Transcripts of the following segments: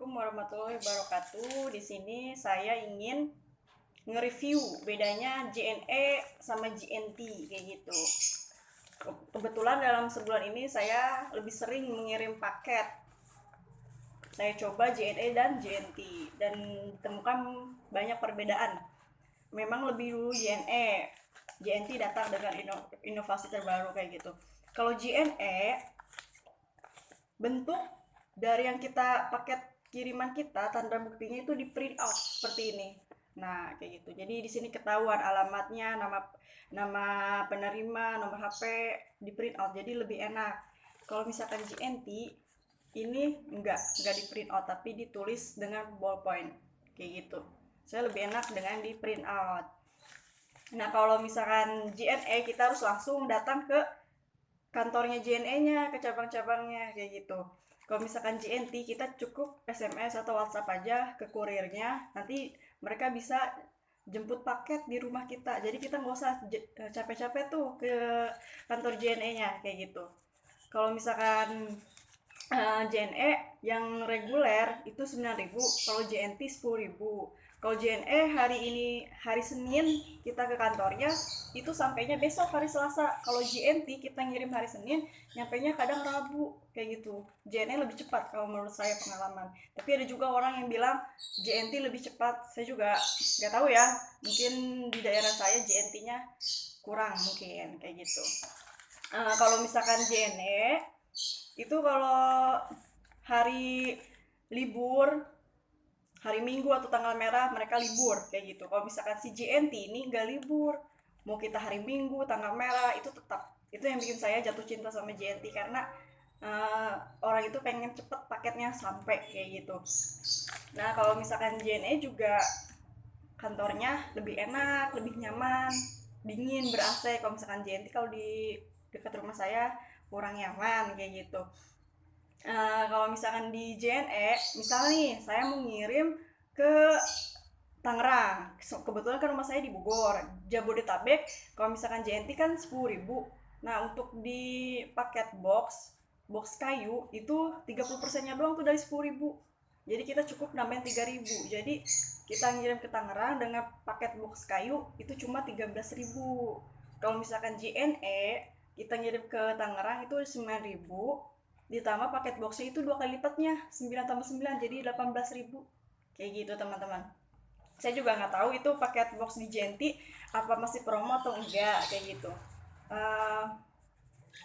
Assalamualaikum warahmatullahi wabarakatuh. Di sini saya ingin nge-review bedanya JNE sama JNT kayak gitu. Kebetulan dalam sebulan ini saya lebih sering mengirim paket. Saya coba JNE dan JNT dan ditemukan banyak perbedaan. Memang lebih dulu JNE. JNT datang dengan inovasi terbaru kayak gitu. Kalau JNE bentuk dari yang kita paket kiriman kita, tanda buktinya itu di print out seperti ini. Nah, kayak gitu. Jadi di sini ketahuan alamatnya, nama penerima, nomor HP di print out. Jadi lebih enak. Kalau misalkan JNT ini enggak di print out tapi ditulis dengan ballpoint kayak gitu. Saya lebih enak dengan di print out. Nah, kalau misalkan JNE kita harus langsung datang ke kantornya JNE-nya, ke cabang-cabangnya kayak gitu. Kalau misalkan JNT kita cukup SMS atau WhatsApp aja ke kurirnya, nanti mereka bisa jemput paket di rumah kita. Jadi kita nggak usah capek-capek tuh ke kantor JNE-nya kayak gitu. Kalau misalkan JNE yang reguler itu 9.000, kalau JNT 10.000. Kalau JNE hari ini hari Senin kita ke kantornya itu sampainya besok hari Selasa. Kalau JNT kita ngirim hari Senin, nyampainya kadang Rabu kayak gitu. JNE lebih cepat kalau menurut saya pengalaman. Tapi ada juga orang yang bilang JNT lebih cepat. Saya juga nggak tahu ya. Mungkin di daerah saya JNT-nya kurang mungkin kayak gitu. Kalau misalkan JNE itu kalau hari libur, hari Minggu atau tanggal merah mereka libur kayak gitu. Kalau misalkan si JNT ini nggak libur, mau kita hari Minggu tanggal merah itu tetap. Itu yang bikin saya jatuh cinta sama JNT karena orang itu pengen cepet paketnya sampai kayak gitu. Nah, kalau misalkan JNE juga kantornya lebih enak, lebih nyaman, dingin, ber-AC. Kalau misalkan JNT kalau di dekat rumah saya kurang nyaman kayak gitu. Kalau misalkan di JNE, misal nih saya mau ngirim ke Tangerang, kebetulan kan rumah saya di Bogor, Jabodetabek. Kalau misalkan JNT kan 10.000. Nah, untuk di paket box kayu itu 30%-nya doang tuh dari 10.000. Jadi kita cukup nambahin 3.000. Jadi kita ngirim ke Tangerang dengan paket box kayu itu cuma 13.000. Kalau misalkan JNE kita ngirim ke Tangerang itu 9.000, ditambah paket boxnya itu 2 kali lipatnya, 9 tambah 9 jadi 18.000 kayak gitu teman-teman. Saya juga nggak tahu itu paket box di JNT apa masih promo atau enggak kayak gitu.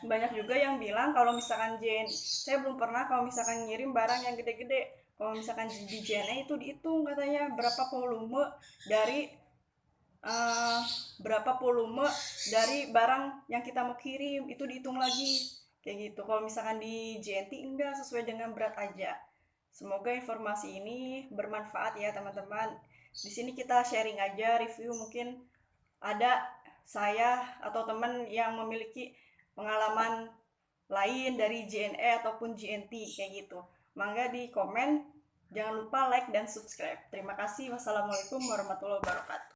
Banyak juga yang bilang kalau misalkan saya belum pernah kalau misalkan ngirim barang yang gede-gede. Kalau misalkan di JNE itu dihitung katanya berapa volume dari barang yang kita mau kirim itu dihitung lagi kayak gitu. Kalau misalkan di JNT enggak, sesuai dengan berat aja. Semoga informasi ini bermanfaat ya teman-teman. Di sini kita sharing aja, review, mungkin ada saya atau teman yang memiliki pengalaman lain dari JNE ataupun JNT kayak gitu. Mangga di komen, jangan lupa like dan subscribe. Terima kasih. Wassalamualaikum warahmatullahi wabarakatuh.